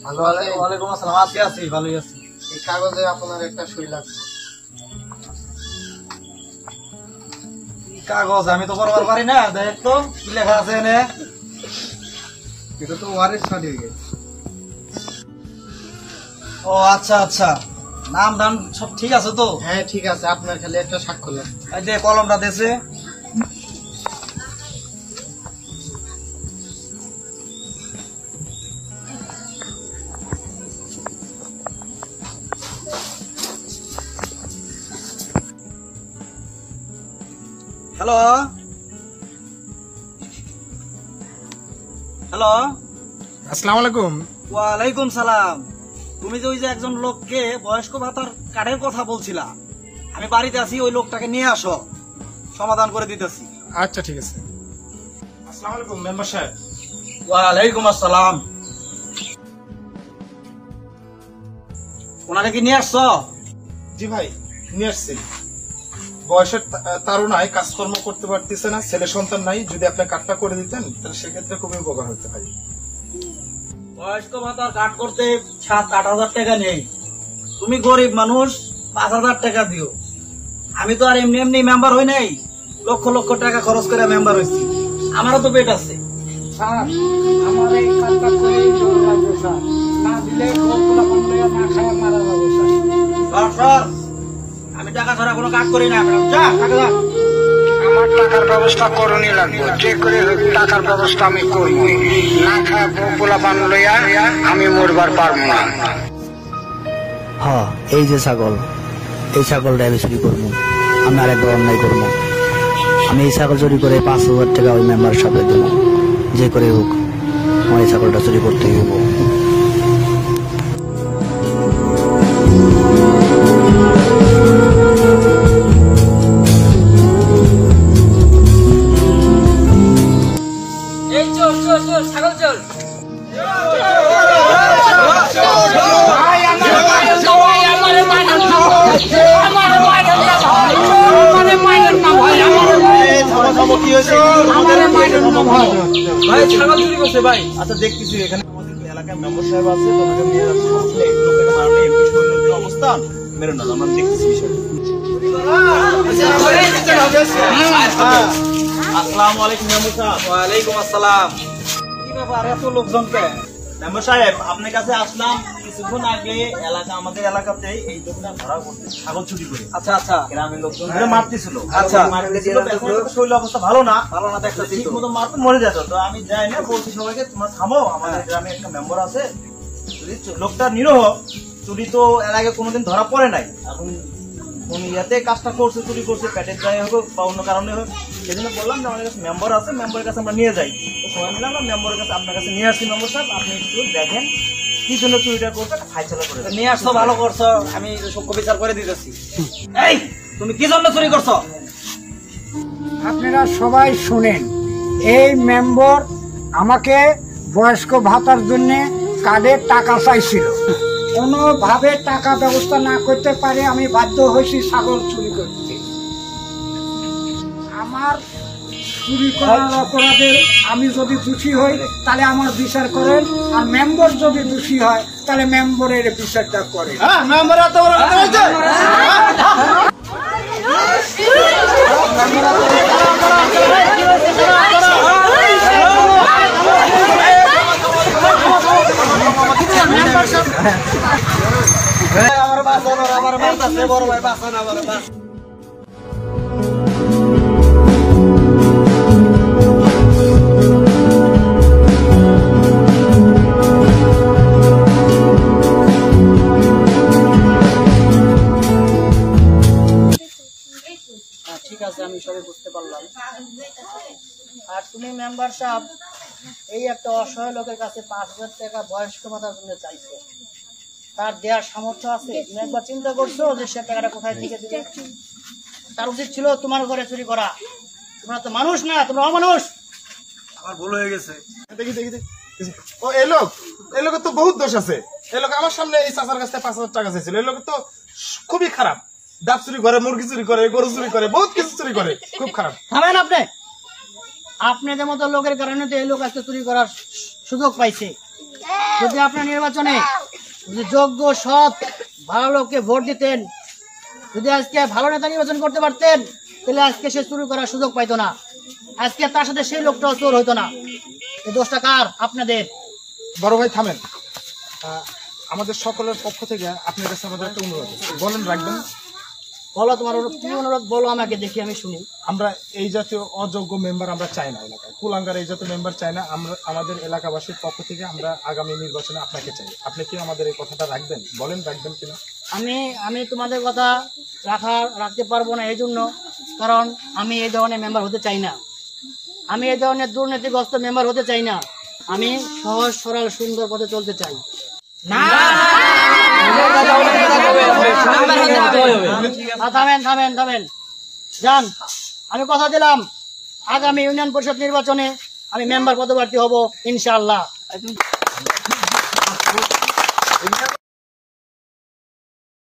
ভালো আছেন? ওয়ালাইকুম আসসালাম। আছি ভালোই আছি। এই কাগজে আপনার একটা সই লাগবে। কাগজ আমি তো পড়বার পারি না, দেখ তো কি লেখা আছে এনে। এটা তো ওয়ারেন্ট সার্টিফিকেট। ও আচ্ছা আচ্ছা, নাম ধাম সব ঠিক আছে তো? হ্যাঁ ঠিক আছে, আপনার খালি একটা স্বাক্ষর লাগবে। এই যে কলমটা দেছে। হ্যালো হ্যালো, আসসালামু আলাইকুম। ওয়ালাইকুম সালাম। তুমি যে ওই যে একজন লোককে বয়স্ক ভাতার কার্ডের কথা বলছিলা, আমি বাড়িতে আছি, ওই লোকটাকে নিয়ে আসো, সমাধান করে দিতেছি। আচ্ছা ঠিক আছে। আসসালামু আলাইকুম মেম্বার সাহেব। ওয়ালাইকুম আসসালাম। ওনাকে কি নিয়ে আসছো? জি ভাই নিয়ে আসছি। বয়সের তারুণায় কাজকর্ম করতে পারতেছে না, ছেলে সন্তান নাই, যদি আপনি কার্ডটা করে দিতেন তাহলে সেক্ষেত্রে খুবই উপকার হতে ভাই। বয়স্ক ভাতার কার্ড করতে 7-8 হাজার টাকা নেই। তুমি গরিব মানুষ, 5,000 টাকা দিও। আমি তো আর এমনি এমনি মেম্বার হই নাই, লক্ষ লক্ষ টাকা খরচ করে মেম্বার হয়েছি। আমারও তো পেট আছে। স্যার আমার এই কাজটা করে লাগবে স্যার, না দিলে লোকগুলো বন্ধ না খায় মারা যাবে স্যার। সর, আমি টাকা ছাড়া কোনো কাজ করি না। যা টাকা দাও। আমার টাকার ব্যবস্থা করণই লাগবে, যে করে টাকার ব্যবস্থা আমি করব, না খায় বউগুলা বানলইয়া আমি মরবার পারবো না। হ্যাঁ, এই যে ছাগল, এই ছাগলটা আমি চুরি করবো, আমি আরেকবার অন্যায় করবো। আমি এই ছাগল চুরি করে 5,000 টাকা ওই মেম্বার সাথে দেবো, যে করে হোক আমার এই ছাগলটা চুরি করতে হইব। এই চল চল চল ছাগল চল। ভাই ছাগল চুরি করছে ভাই। আচ্ছা দেখতেছি এখানে আমাদের এলাকায় মেম্বার সাহেব আছে, তোমাকে নিয়ে যাচ্ছি। সমস্যা নেই, লোকের মারণে এমপি শহরের যে অবস্থান মেরো না, আমরা দেখতেছি বিষয়টা। আসসালামু আলাইকুম মেম্বার সাহেব। ওয়ালাইকুম আসসালাম। কি ব্যাপার এত লোকজন কে? মেম্বার সাহেব আপনার কাছে আসলাম কিছুক্ষণ আগে। আমাদের এলাকাতে এই লোকটা ধরা পড়ছে ছাগল চুরি করে। আচ্ছা আচ্ছা, গ্রামের লোকজন ধরে মারতেছিল। আচ্ছা, শরীর অবস্থা ভালো না দেখতেছি, ঠিক মতো মারতে মরে যেত। তো আমি যাই না, বলছি সবাইকে তোমরা থামো, আমাদের গ্রামে একটা মেম্বার আছে। লোকটা নিরহ, চুরি তো এর আগে কোনোদিন ধরা পড়ে নাই। এখন কোন ইয়াতে কাজটা করছে, চুরি করছে, পেটের দায়ে হোক বা অন্য কারণে হোক, সেই জন্য বললাম যে আমাদের কাছে মেম্বার আছে, মেম্বারের কাছে আমরা নিয়ে যাই। তো সবাই মিলে আমরা মেম্বারের কাছে আপনার কাছে নিয়ে আসছি। মেম্বার সাহেব আপনি একটু দেখেন কি জন্য চুরিটা করছে, ফাইসলা করে নিয়ে আসছো। ভালো করছো, আমি সূক্ষ্ম বিচার করে দিতেছি। এই তুমি কি জন্য চুরি করছো? আপনারা সবাই শুনেন, এই মেম্বার আমাকে বয়স্ক ভাতার জন্য কার্ডে টাকা চাইছিল, কোনোভাবে টাকা ব্যবস্থা না করতে পারে আমি বাধ্য হয়েছি ছাগল চুরি করতে। আমার চুরি করার অপরাধে আমি যদি দোষী হই তাহলে আমার বিচার করেন, আর মেম্বার যদি দোষী হয় তাহলে মেম্বারের বিচারটা করেন। আমার বাঁচানো, আমার মারতাছে বড় ভাই, বাঁচানো আমার বাঁচানো। ঠিক আছে, আমি সবাই বুঝতে পারলাম। আর তুমি মেম্বার সাহেব এই একটা অসহায় লোকের কাছে 5,000 টাকা বয়স্ক ভাতার জন্য চাইছো, তার দেওয়ার সামর্থ্য আছে? তুমি একবার চিন্তা করছো যে সে টাকাটা কোথায় থেকে দিবে? তার উচিত ছিল তোমার ঘরে চুরি করা। তোমরা তো মানুষ না, তোমরা অমানুষ। আমার ভুল হয়ে গেছে। দেখি দেখি দেখি। ও এই লোকের তো বহুত দোষ আছে। এই লোক আমার সামনে এই চাচার কাছে 5,000 টাকা চাইছিল। এই লোক তো খুবই খারাপ, ডাব চুরি করে, মুরগি চুরি করে, গরু চুরি করে, বহুত কিছু চুরি করে, খুব খারাপ। থামেন আপনি। আপনাদের মতো লোকের কারণে তো এই লোক আজকে চুরি করার সুযোগ পাইছে। যদি আপনার নির্বাচনে যদি যোগ্য সৎ ভালো লোককে ভোট দিতেন, যদি আজকে ভালো নেতা নির্বাচন করতে পারতেন, তাহলে আজকে সে চুরি করার সুযোগ পাইতো না, আজকে তার সাথে সেই লোকটাও চোর হইতো না। এই দোষটা কার? আপনাদের। বড় ভাই থামেন, আমাদের সকলের পক্ষ থেকে আপনার কাছে আমাদের একটা অনুরোধ আছে। বলেন, রাখবেন? বলো তোমার কি অনুরোধ, বলো আমাকে, দেখি আমি শুনি। আমরা এই জাতীয় অযোগ্য মেম্বার আমরা চাই না এলাকায়, কুলাঙ্গার এই জাতীয় মেম্বার চাই না। আমরা আমাদের এলাকাবাসীর পক্ষ থেকে আমরা আগামী নির্বাচনে আপনাকে চাই। আপনি কি আমাদের এই কথাটা রাখবেন? বলেন, রাখবেন কিনা? আমি তোমাদের কথা রাখতে পারবো না, এই জন্য কারণ আমি এই ধরনের মেম্বার হতে চাই না, আমি এই ধরনের দুর্নীতিগ্রস্ত মেম্বার হতে চাই না। আমি সহজ সরল সুন্দর পথে চলতে চাই। থামেন যান, আমি কথা দিলাম আগামী ইউনিয়ন পরিষদ নির্বাচনে আমি মেম্বার পদপ্রার্থী হব ইনশাআল্লাহ।